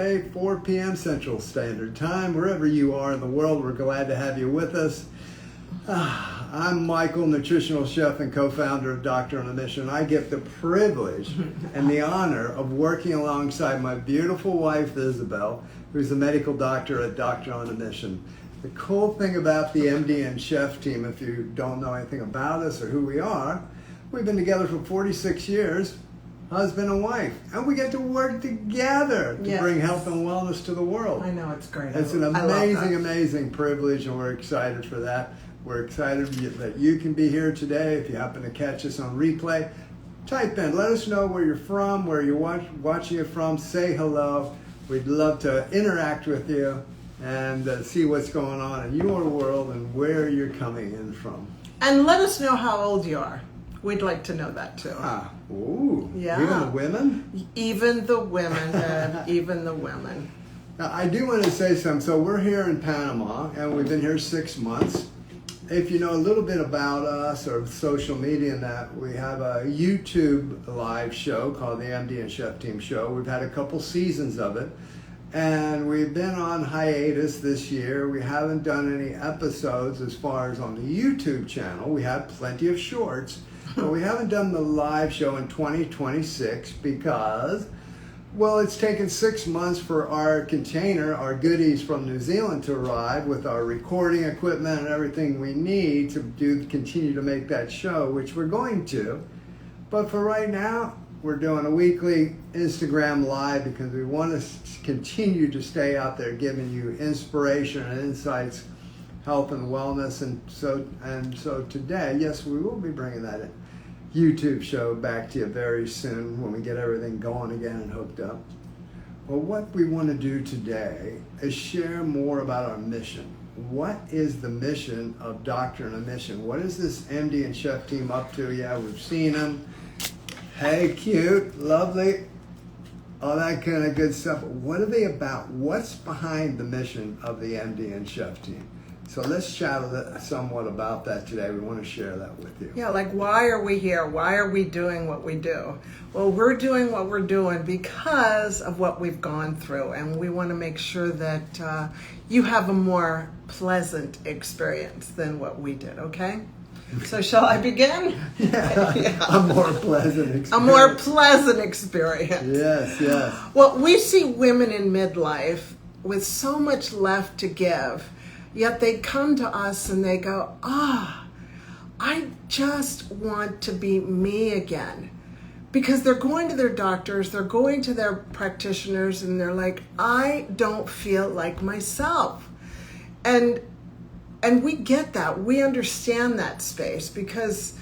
4 p.m. Central Standard Time. Wherever you are in the world, we're glad to have you with us. I'm Michael, nutritional chef and co-founder of Doctor on a Mission. I get the privilege and the honor of working alongside my beautiful wife, Isabel, who's a medical doctor at Doctor on a Mission. The cool thing about the MD and Chef team, if you don't know anything about us or who we are, we've been together for 46 years. Husband and wife, and we get to work together to bring health and wellness to the world. I know, it's great. It's an amazing privilege, and we're excited for that. We're excited that you can be here today. If you happen to catch us on replay, type in, let us know where you're from, where you're watching it from, say hello. We'd love to interact with you and see what's going on in your world and where you're coming in from. And let us know how old you are. We'd like to know that too. Ooh. Yeah. Even the women? Even the women, Dad. Even the women. Now, I do want to say something. So we're here in Panama, and we've been here 6 months. If you know a little bit about us or social media and that, we have a YouTube live show called the MD and Chef Team Show. We've had a couple seasons of it. And we've been on hiatus this year. We haven't done any episodes as far as on the YouTube channel. We have plenty of shorts. But we haven't done the live show in 2026 because, well, it's taken 6 months for our container, our goodies from New Zealand to arrive with our recording equipment and everything we need to continue to make that show, which we're going to. But for right now, we're doing a weekly Instagram live because we want to continue to stay out there giving you inspiration and insights, health and wellness, and so today, yes, we will be bringing that YouTube show back to you very soon when we get everything going again and hooked up. Well, what we want to do today is share more about our mission. What is the mission of Doctor on a Mission? What is this MD and Chef team up to? Yeah, we've seen them. Hey, cute, lovely, all that kind of good stuff. What are they about? What's behind the mission of the MD and Chef team? So let's chat somewhat about that today. We want to share that with you. Yeah, like why are we here? Why are we doing what we do? Well, we're doing what we're doing because of what we've gone through, and we want to make sure that you have a more pleasant experience than what we did, okay? So shall I begin? Yeah. A more pleasant experience. A more pleasant experience. Yes. Well, we see women in midlife with so much left to give, yet they come to us and they go, I just want to be me again. Because they're going to their doctors, they're going to their practitioners, and they're like, I don't feel like myself. And we get that. We understand that space because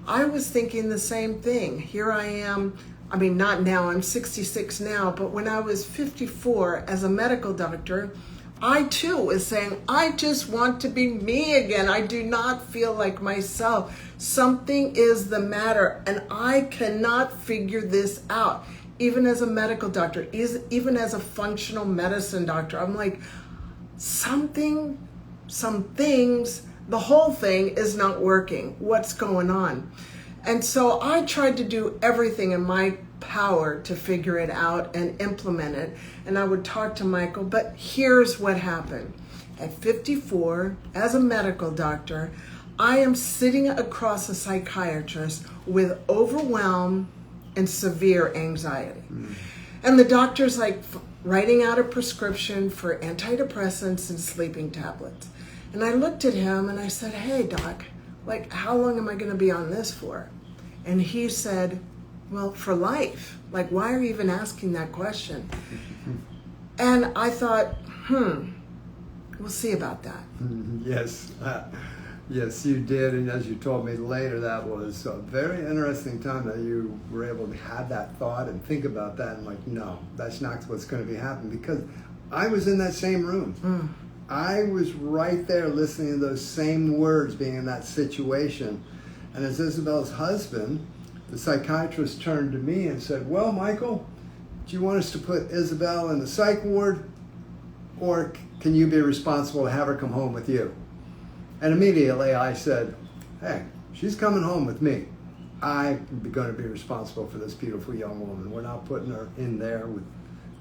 I was thinking the same thing. Here I am. I mean, not now. I'm 66 now. But when I was 54 as a medical doctor, I too was saying, I just want to be me again. I do not feel like myself. Something is the matter, and I cannot figure this out. Even as a medical doctor, even as a functional medicine doctor, I'm like, some things, the whole thing is not working. What's going on? And so I tried to do everything in my power to figure it out and implement it. And I would talk to Michael, but here's what happened. At 54, as a medical doctor, I am sitting across a psychiatrist with overwhelm and severe anxiety. And the doctor's like writing out a prescription for antidepressants and sleeping tablets. And I looked at him and I said, hey, doc, like, how long am I going to be on this for? And he said, well, for life. Like, why are you even asking that question? And I thought, we'll see about that. Yes. Yes, you did. And as you told me later, that was a very interesting time that you were able to have that thought and think about that. And like, no, that's not what's going to be happening, because I was in that same room. I was right there listening to those same words, being in that situation. And as Isabel's husband, the psychiatrist turned to me and said, well, Michael, do you want us to put Isabel in the psych ward, or can you be responsible to have her come home with you? And immediately I said, hey, she's coming home with me. I'm going to be responsible for this beautiful young woman. We're not putting her in there with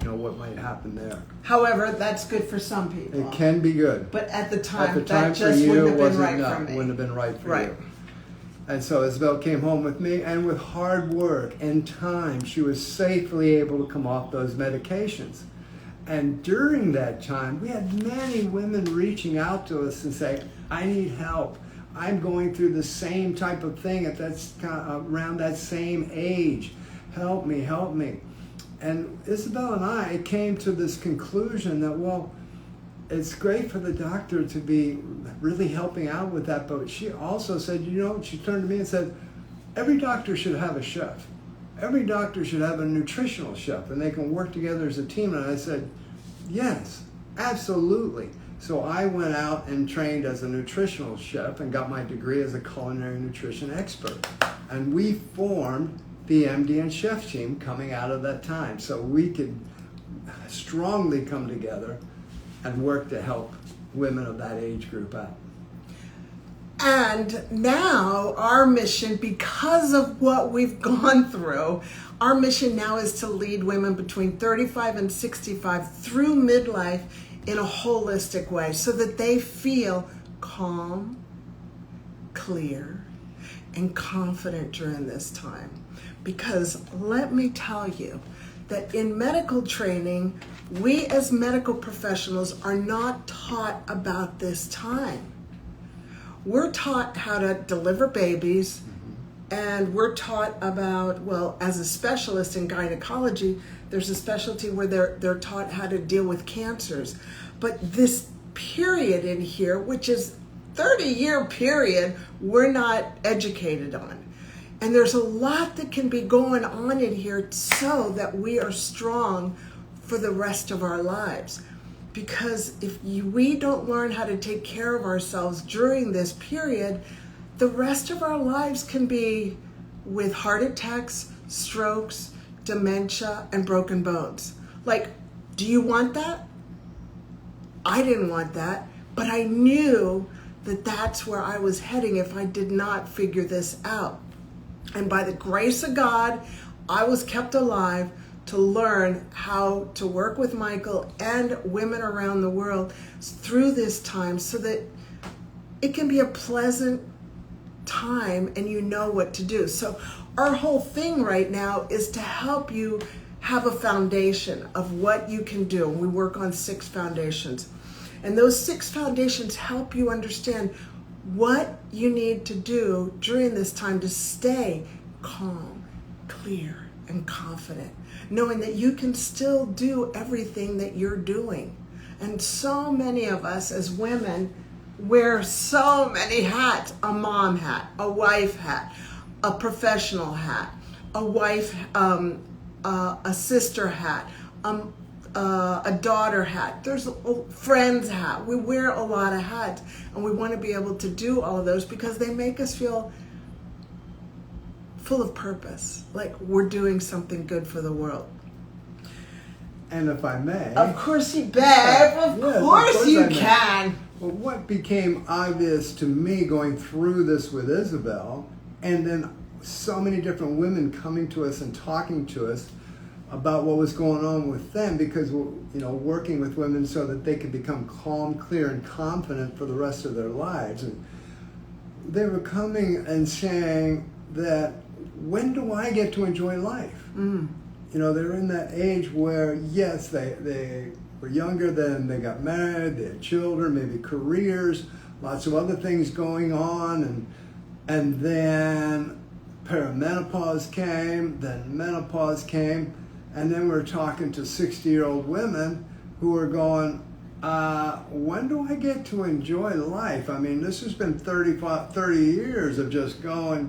what might happen there. However, that's good for some people. It can be good. But at the time, for that just you, wouldn't have been wasn't- right no, for me. Wouldn't have been right for Right. you. And so Isabel came home with me, and with hard work and time, she was safely able to come off those medications. And during that time, we had many women reaching out to us and saying, I need help. I'm going through the same type of thing around that same age. Help me, help me. And Isabel and I came to this conclusion that, well, it's great for the doctor to be really helping out with that, but she also said, she turned to me and said, every doctor should have a chef. Every doctor should have a nutritional chef, and they can work together as a team. And I said, yes, absolutely. So I went out and trained as a nutritional chef and got my degree as a culinary nutrition expert. And we formed the MD and Chef team coming out of that time. So we could strongly come together and work to help women of that age group out. And now our mission, because of what we've gone through, our mission now is to lead women between 35 and 65 through midlife in a holistic way so that they feel calm, clear, and confident during this time. Because let me tell you that in medical training, we as medical professionals are not taught about this time. We're taught how to deliver babies, and we're taught about, well, as a specialist in gynecology, there's a specialty where they're taught how to deal with cancers. But this period in here, which is 30-year period, we're not educated on. And there's a lot that can be going on in here so that we are strong for the rest of our lives. Because if we don't learn how to take care of ourselves during this period, the rest of our lives can be with heart attacks, strokes, dementia, and broken bones. Like, do you want that? I didn't want that, but I knew that that's where I was heading if I did not figure this out. And by the grace of God, I was kept alive to learn how to work with Michael and women around the world through this time so that it can be a pleasant time and you know what to do. So our whole thing right now is to help you have a foundation of what you can do. We work on 6 foundations. And those 6 foundations help you understand what you need to do during this time to stay calm, clear, and confident, knowing that you can still do everything that you're doing. And so many of us as women wear so many hats: a mom hat, a wife hat, a professional hat, a wife, a sister hat, a daughter hat, there's a friend's hat. We wear a lot of hats, and we want to be able to do all of those because they make us feel full of purpose, like we're doing something good for the world. And if I may... Of course you, babe. Of course you can. Well, what became obvious to me going through this with Isabel, and then so many different women coming to us and talking to us about what was going on with them, because working with women so that they could become calm, clear, and confident for the rest of their lives. And they were coming and saying that, when do I get to enjoy life? They're in that age where, yes, they were younger, then they got married, they had children, maybe careers, lots of other things going on, and then perimenopause came, then menopause came, and then we're talking to 60-year-old women who are going, when do I get to enjoy life? I mean, this has been 30 years of just going,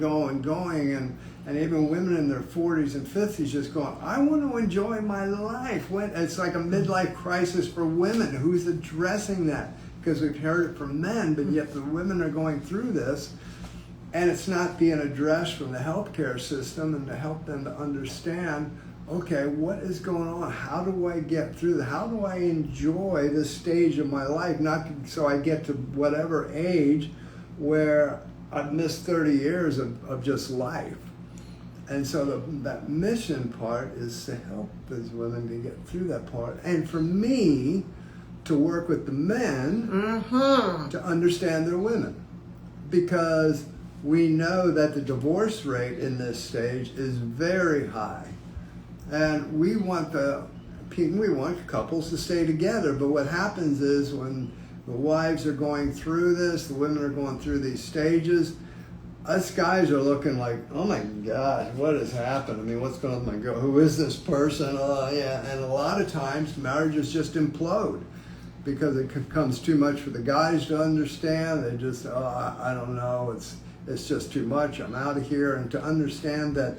and even women in their 40s and 50s just going, I want to enjoy my life. It's like a midlife crisis for women. Who's addressing that? Because we've heard it from men, but yet the women are going through this, and it's not being addressed from the healthcare system and to help them to understand, okay, what is going on? How do I get through that? How do I enjoy this stage of my life? Not so I get to whatever age where I've missed 30 years of just life. And so that mission part is to help those women to get through that part. And for me, to work with the men to understand their women. Because we know that the divorce rate in this stage is very high. And we want couples to stay together. But what happens is when the wives are going through this, the women are going through these stages, us guys are looking like, oh my God, what has happened? I mean, what's going on? My God, who is this person? Oh yeah. And a lot of times marriages just implode because it becomes too much for the guys to understand. They just, I don't know, it's just too much. I'm out of here. And to understand that,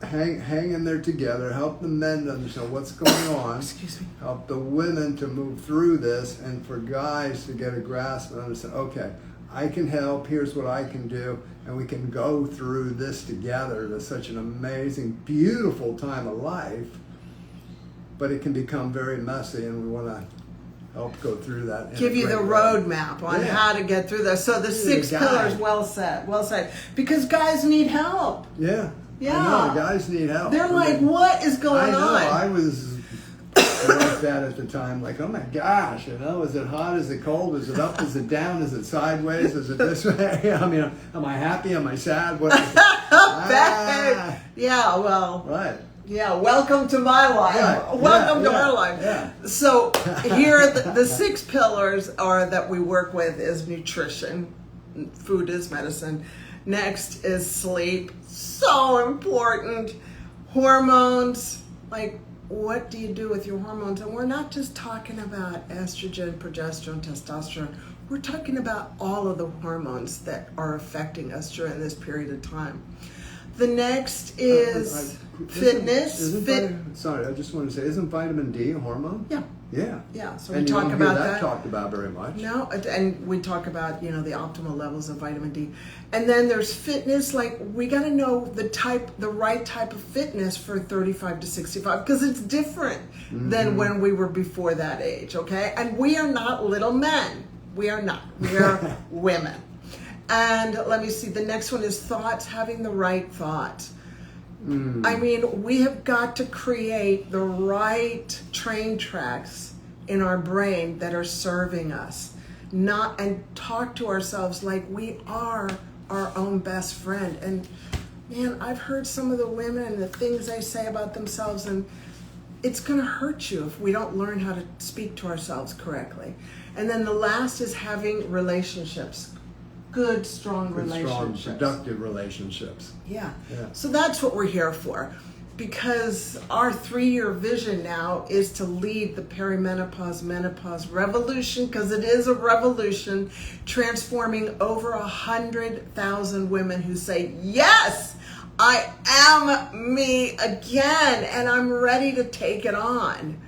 hang in there together, help the men to understand what's going on. Excuse me. Help the women to move through this, and for guys to get a grasp and understand, okay, I can help, here's what I can do, and we can go through this together. It's such an amazing, beautiful time of life, but it can become very messy, and we want to help go through that. Give you the roadmap on how to get through this. So the 6 pillars, well said. Because guys need help. Yeah. Yeah. I know, guys need help. They're like, what is going on? I was like that at the time, like, oh my gosh, is it hot, is it cold, is it up, is it down, is it sideways, is it this way? I mean, am I happy, am I sad? What is it? Yeah, well. Right. Yeah, welcome to my life. Right. Welcome to our life. Yeah. So here, the 6 pillars are that we work with is nutrition. Food is medicine. Next is sleep. So important. Hormones. Like, what do you do with your hormones? And we're not just talking about estrogen, progesterone, testosterone. We're talking about all of the hormones that are affecting us during this period of time. The next is fitness. Sorry, I just want to say, isn't vitamin D a hormone? Yeah. Yeah. Yeah, so and we talk about that. Talked about very much. No, and we talk about, the optimal levels of vitamin D. And then there's fitness, like we got to know the right type of fitness for 35 to 65 because it's different than when we were before that age, okay? And we are not little men. We are not. We are women. And let me see, the next one is thoughts, having the right thoughts. I mean, we have got to create the right train tracks in our brain that are serving us, and talk to ourselves like we are our own best friend. And man, I've heard some of the women and the things they say about themselves, and it's going to hurt you if we don't learn how to speak to ourselves correctly. And then the last is having relationships. Good, strong relationships. Strong, productive relationships. Yeah. So that's what we're here for. Because our 3-year vision now is to lead the perimenopause, menopause revolution, because it is a revolution, transforming over 100,000 women who say, yes, I am me again, and I'm ready to take it on.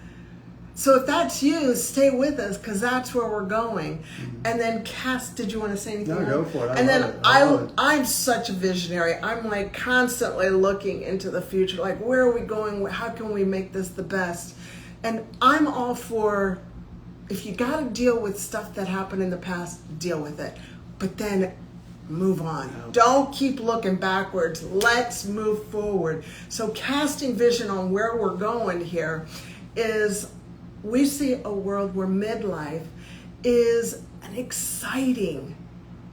So if that's you, stay with us because that's where we're going. And then did you want to say anything? No, go for it. And then I'm such a visionary. I'm like constantly looking into the future. Like, where are we going? How can we make this the best? And I'm all for, if you got to deal with stuff that happened in the past, deal with it. But then move on. Don't keep looking backwards. Let's move forward. So casting vision on where we're going here is, we see a world where midlife is an exciting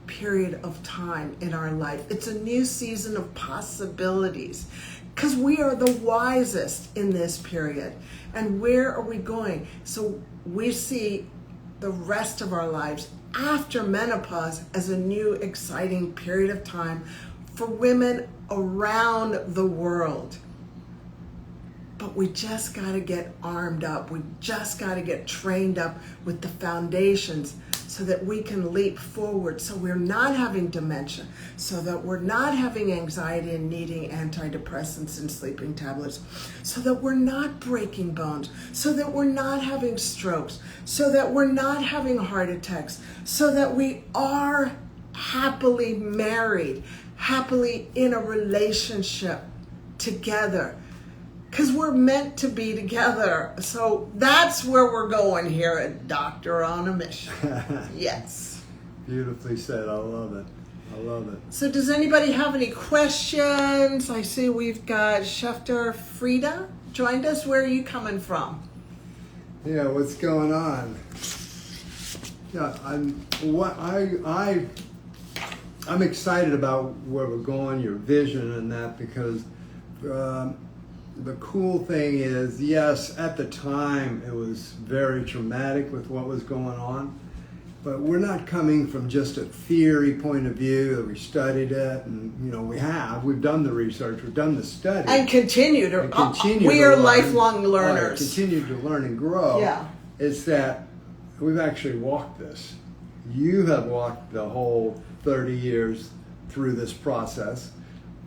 period of time in our life. It's a new season of possibilities because we are the wisest in this period. And where are we going? So we see the rest of our lives after menopause as a new exciting period of time for women around the world. But we just got to get armed up. We just got to get trained up with the foundations so that we can leap forward, so we're not having dementia, so that we're not having anxiety and needing antidepressants and sleeping tablets, so that we're not breaking bones, so that we're not having strokes, so that we're not having heart attacks, so that we are happily married, happily in a relationship together. Because we're meant to be together. So that's where we're going here at Doctor on a Mission. Yes. Beautifully said. I love it. I love it. So does anybody have any questions? I see we've got Schefter Frida joined us. Where are you coming from? Yeah, what's going on? Yeah, I'm excited about where we're going, your vision and that, because the cool thing is, yes, at the time it was very traumatic with what was going on, but we're not coming from just a theory point of view that we studied it, and we've done the research, we've done the study, And continue to. continue We to are learn. lifelong learners. Continue to learn and grow. Yeah. It's that we've actually walked this. You have walked the whole 30 years through this process.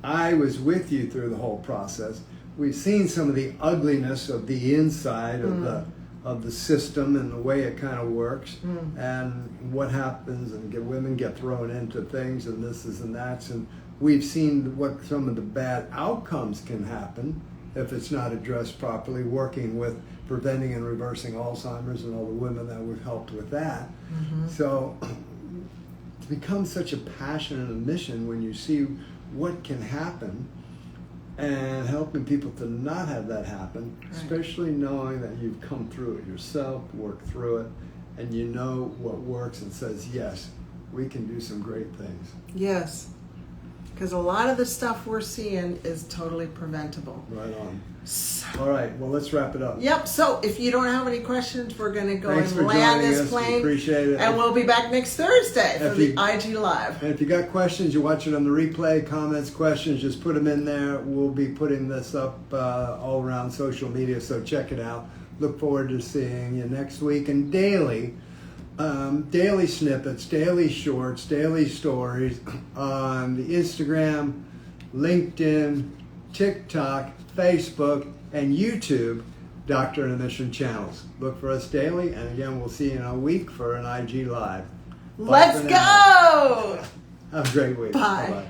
I was with you through the whole process. We've seen some of the ugliness of the inside of the system and the way it kind of works, and what happens, and women get thrown into things and this and that, and we've seen what some of the bad outcomes can happen if it's not addressed properly, working with preventing and reversing Alzheimer's and all the women that we've helped with that. So it's become such a passion and a mission when you see what can happen and helping people to not have that happen, especially knowing that you've come through it yourself, worked through it, and you know what works and says, yes, we can do some great things. Yes. Because a lot of the stuff we're seeing is totally preventable. Right on. All right, well, let's wrap it up. Yep, so if you don't have any questions, we're going to go Thanks and for land joining this us. We plane. appreciate it. And we'll be back next Thursday for If the you- IG Live. And if you got questions, you watch it on the replay, comments, questions, just put them in there. We'll be putting this up all around social media, so check it out. Look forward to seeing you next week. And daily snippets, daily shorts, daily stories on the Instagram, LinkedIn, TikTok, Facebook, and YouTube Doctor in a Mission channels. Look for us daily, and again, we'll see you in a week for an IG Live. Bye Let's for go! now. Have a great week. Bye. Bye-bye.